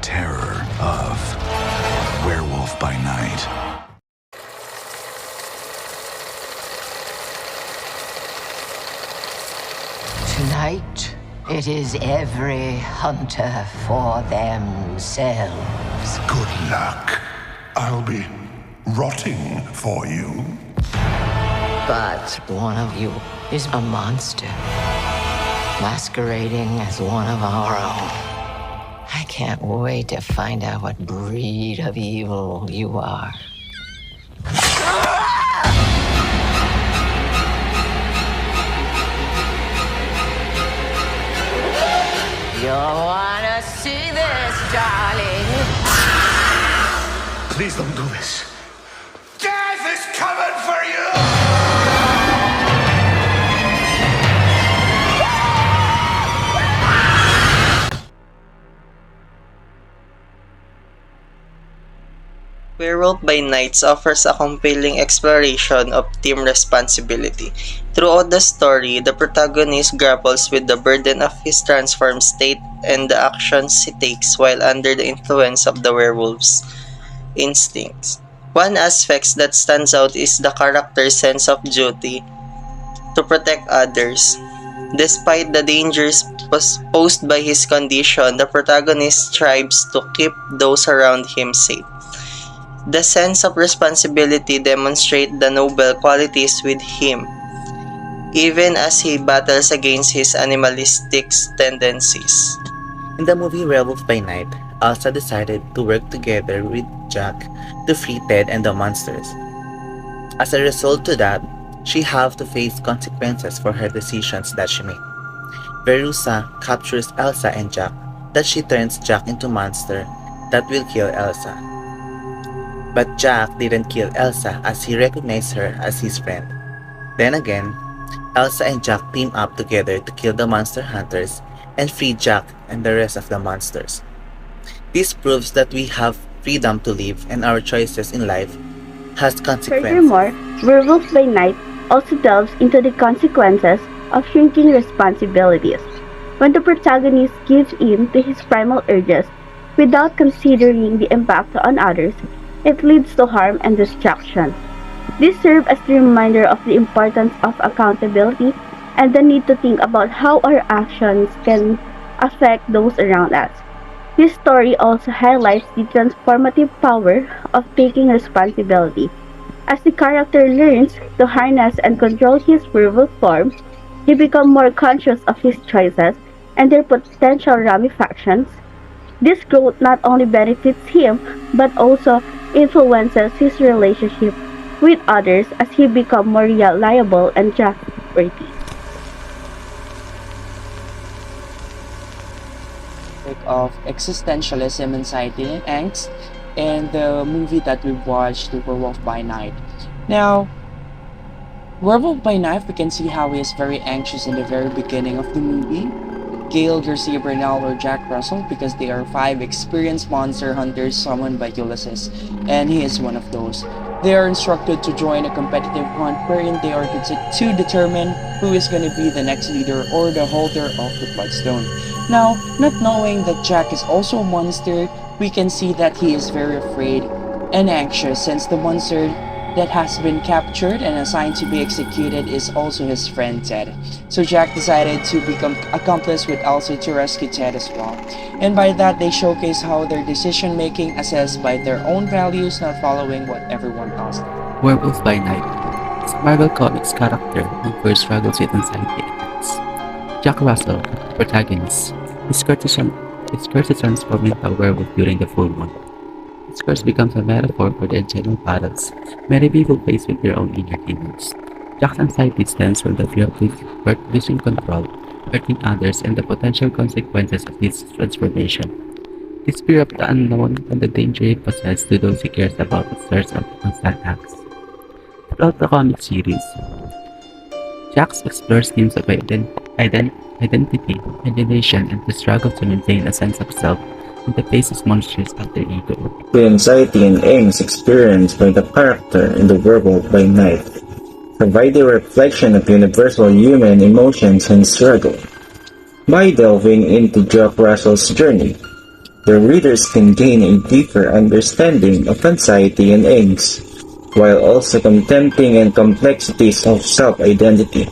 terror of Werewolf by Night. Tonight, it is every hunter for themselves. Good luck. I'll be rotting for you. But one of you is a monster, masquerading as one of our own. I can't wait to find out what breed of evil you are. You'll wanna see this, darling. Please don't do this. Death is coming for you! Werewolf by Night offers a compelling exploration of team responsibility. Throughout the story, the protagonist grapples with the burden of his transformed state and the actions he takes while under the influence of the werewolf's instincts. One aspect that stands out is the character's sense of duty to protect others. Despite the dangers posed by his condition, the protagonist strives to keep those around him safe. The sense of responsibility demonstrates the noble qualities with him, even as he battles against his animalistic tendencies. In the movie Werewolf by Night, Elsa decided to work together with Jack to free Ted and the monsters. As a result to that, she have to face consequences for her decisions that she made. Verusa captures Elsa and Jack, that she turns Jack into monster that will kill Elsa. But Jack didn't kill Elsa as he recognized her as his friend. Then again, Elsa and Jack team up together to kill the monster hunters and free Jack and the rest of the monsters. This proves that we have freedom to live and our choices in life has consequences. Furthermore, Werewolf by Night also delves into the consequences of shrinking responsibilities. When the protagonist gives in to his primal urges without considering the impact on others, it leads to harm and destruction. This serves as the reminder of the importance of accountability and the need to think about how our actions can affect those around us. This story also highlights the transformative power of taking responsibility. As the character learns to harness and control his werewolf form, he becomes more conscious of his choices and their potential ramifications. This growth not only benefits him, but also influences his relationship with others as he becomes more reliable and trustworthy. Of existentialism, anxiety, and angst in the movie that we watched, The Werewolf by Night. Now, Werewolf by Night, we can see how he is very anxious in the very beginning of the movie. Gail, Garcia Bernal, or Jack Russell, because they are 5 experienced monster hunters summoned by Ulysses, and he is one of those. They are instructed to join a competitive hunt wherein they are to determine who is going to be the next leader or the holder of the Bloodstone. Now, not knowing that Jack is also a monster, we can see that he is very afraid and anxious since the monster that has been captured and assigned to be executed is also his friend Ted. So Jack decided to become accomplice with Elsa to rescue Ted as well. And by that, they showcase how their decision making assessed by their own values, not following what everyone else does. Werewolf by Night is a Marvel Comics character who first struggles with anxiety attacks. Jack Russell, protagonist, is cursed to transform into a werewolf during the full moon. This curse becomes a metaphor for the internal battles many people face with their own inner demons. Jack's anxiety stems from the fear of losing control, hurting others, and the potential consequences of this transformation. This fear of the unknown and the danger he possesses to those he cares about stirs up constant acts. Throughout the comic series, Jack explores themes of identity, alienation, and the struggle to maintain a sense of self in the face of monstrous alter ego. The anxiety and angst experienced by the character in The Werewolf by Night provide a reflection of universal human emotions and struggle. By delving into Jack Russell's journey, the readers can gain a deeper understanding of anxiety and angst, while also contemplating and complexities of self-identity.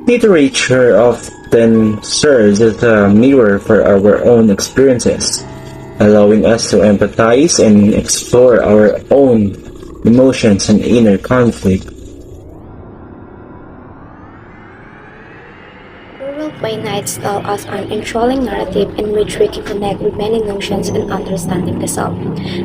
Literature often serves as a mirror for our own experiences, allowing us to empathize and explore our own emotions and inner conflict. Werewolf by Night tells us an enthralling narrative in which we can connect with many notions and understanding the self.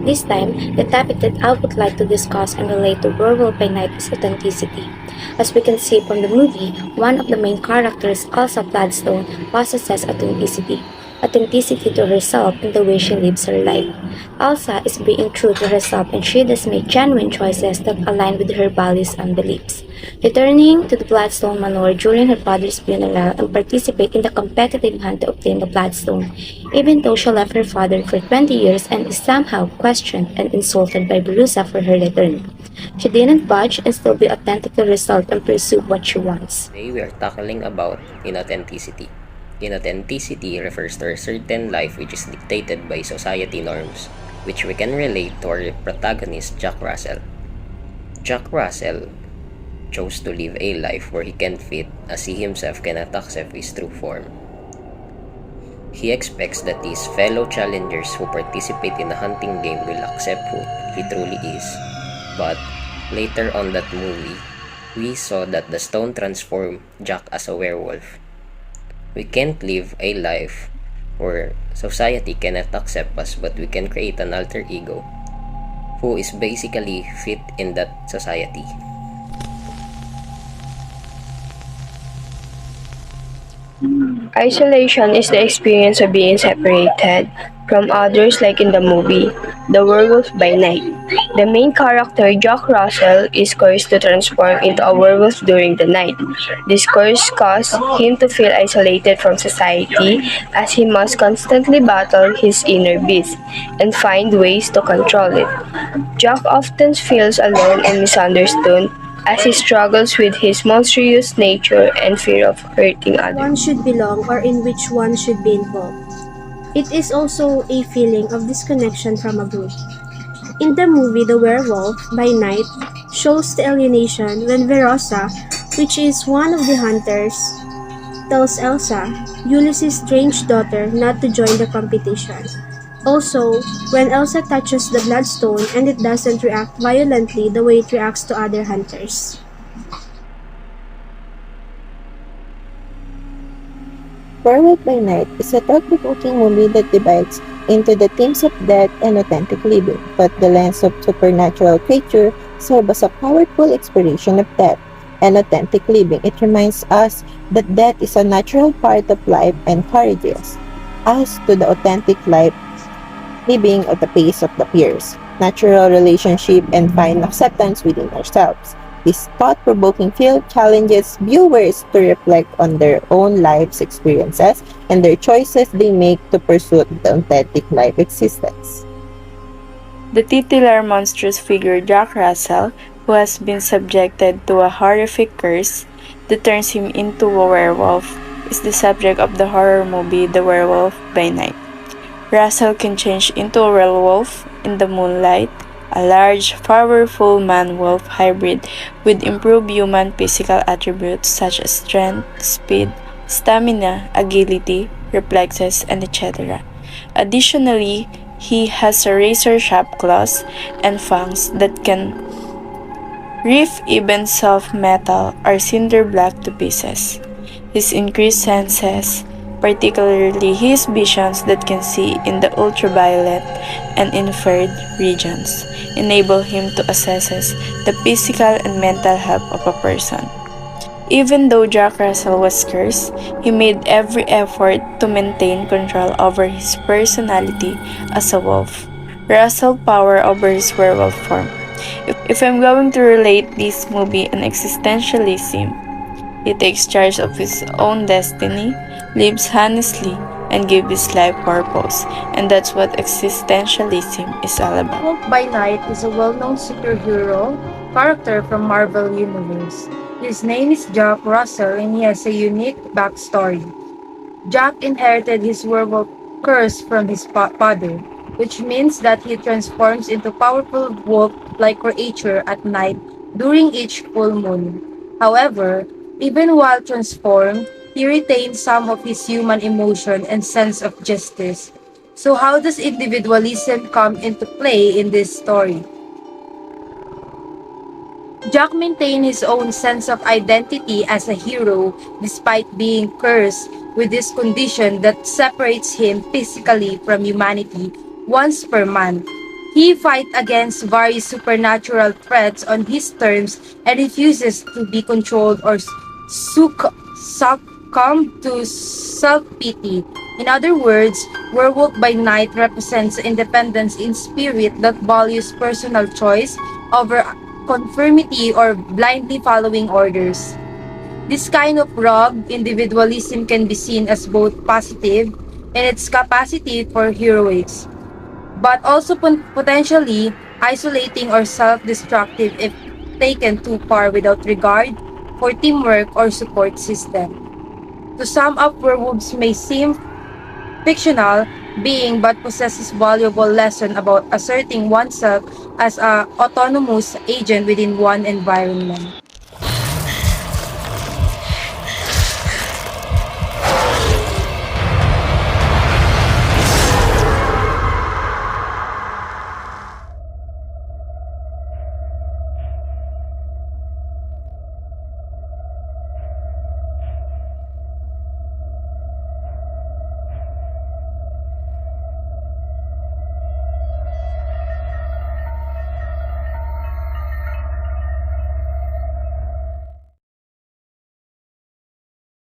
This time, the topic that I would like to discuss and relate to Werewolf by Night is authenticity. As we can see from the movie, one of the main characters, Elsa Bloodstone, possesses authenticity. Authenticity to herself and the way she lives her life. Elsa is being true to herself and she does make genuine choices that align with her values and beliefs. Returning to the Bloodstone Manor during her father's funeral and participate in the competitive hunt to obtain the Bloodstone, even though she left her father for 20 years and is somehow questioned and insulted by Berusa for her return. She didn't budge and still be authentic to herself and pursue what she wants. Today we are tackling about inauthenticity. Inauthenticity refers to a certain life which is dictated by society norms, which we can relate to our protagonist Jack Russell. Jack Russell chose to live a life where he can fit as he himself cannot accept his true form. He expects that his fellow challengers who participate in the hunting game will accept who he truly is. But later on that movie, we saw that the stone transformed Jack as a werewolf. We can't live a life where society cannot accept us, but we can create an alter ego who is basically fit in that society. Isolation is the experience of being separated from others like in the movie, The Werewolf by Night. The main character, Jack Russell, is cursed to transform into a werewolf during the night. This curse causes him to feel isolated from society as he must constantly battle his inner beast and find ways to control it. Jack often feels alone and misunderstood as he struggles with his monstrous nature and fear of hurting others. One should belong or in which one should be involved. It is also a feeling of disconnection from a group. In the movie The Werewolf by Night shows the alienation when Verosa, which is one of the hunters, tells Elsa, Ulysses' strange daughter, not to join the competition. Also, when Elsa touches the bloodstone and it doesn't react violently the way it reacts to other hunters. Werewolf by Night is a thought-provoking movie that divides into the themes of death and authentic living, but the lens of supernatural creature serves as a powerful exploration of death and authentic living. It reminds us that death is a natural part of life and encourages us to the authentic life living at the pace of the peers, natural relationship, and find acceptance within ourselves. This thought-provoking film challenges viewers to reflect on their own life's experiences and their choices they make to pursue the authentic life existence. The titular monstrous figure Jack Russell, who has been subjected to a horrific curse that turns him into a werewolf, is the subject of the horror movie The Werewolf by Night. Russell can change into a werewolf in the moonlight, a large, powerful man-wolf hybrid with improved human physical attributes such as strength, speed, stamina, agility, reflexes, and etc. Additionally, he has a razor-sharp claws and fangs that can rip even soft metal or cinder block to pieces. His increased senses, particularly his visions that can see in the ultraviolet and infrared regions, enable him to assess the physical and mental health of a person. Even though Jack Russell was cursed, he made every effort to maintain control over his personality as a wolf. Russell power over his werewolf form. If I'm going to relate this movie an existentialism, he takes charge of his own destiny, lives honestly, and gives his life purpose. And that's what existentialism is all about. Werewolf by Night is a well-known superhero character from Marvel Universe. His name is Jack Russell and he has a unique backstory. Jack inherited his werewolf curse from his father, which means that he transforms into powerful wolf-like creature at night during each full moon. However, even while transformed, he retains some of his human emotion and sense of justice. So how does individualism come into play in this story? Jack maintained his own sense of identity as a hero despite being cursed with this condition that separates him physically from humanity once per month. He fights against various supernatural threats on his terms and refuses to be controlled or succumb to self-pity. In other words, Werewolf by Night represents independence in spirit that values personal choice over conformity or blindly following orders. This kind of rogue individualism can be seen as both positive in its capacity for heroics, but also potentially isolating or self-destructive if taken too far without regard for teamwork or support system. To sum up, werewolves may seem fictional being but possesses valuable lesson about asserting oneself as a autonomous agent within one environment.